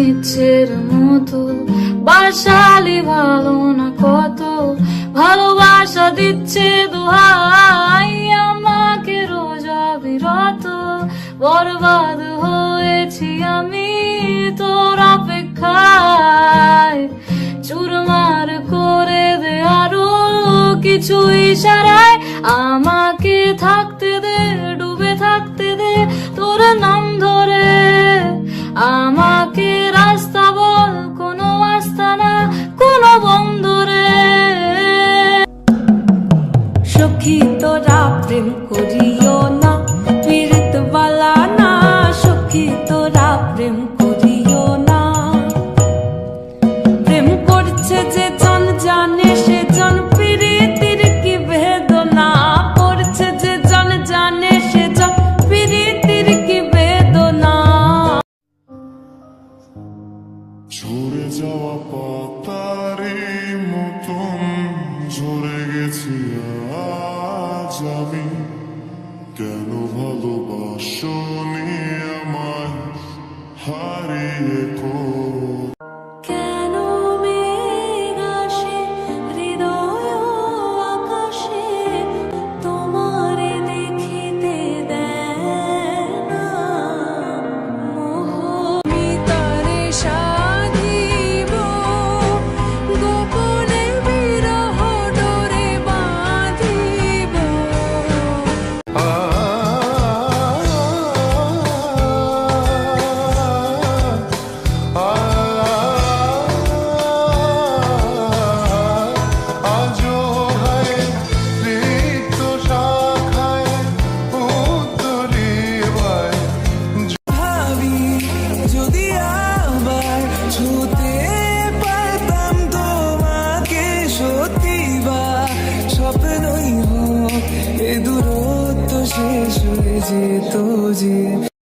ইচ্ছের মতো বাসালি ভালো না কত ভালোবাসা দিচ্ছে দোহাই আমাকে রোজ অবিরত বরবাদ হয়েছি আমি তোর অপেক্ষায় চুরমার করে দে আরো কিছু ইশারায় আমাকে থাকতে দে ডুবে থাকতে দে তোর নাম ধরে আমাকে রাস্তা বল কোনো আস্তানা কোনো বন্ধুরে সখী তোরা প্রেম করিও না পীড়িত বালা না সখী তোরা প্রেম করিও না প্রেম করছে যে জন জানে সে জন পীড়িতির কি বেদনা করছে যে জন জানে সে জন পীড়িতির কি বেদনা ঝরে যাওয়া পাতারে মতন ঝরে গেছি আজ আমি কেন ভালোবাসনি আমায় হারিয়ে কেন মেঘ আসে হৃদয় আকাশে তোমারে দেখিতে দেয় না মোহমিতারে সাধিব গোপনে বিরহ ডোরে বাঁধিব ভাবি যদি আবার ছুতে পারতাম তোমাকে সত্যি বা স্বপ্নই হোক এ দূরত্ব শেষ হয়ে যেত যে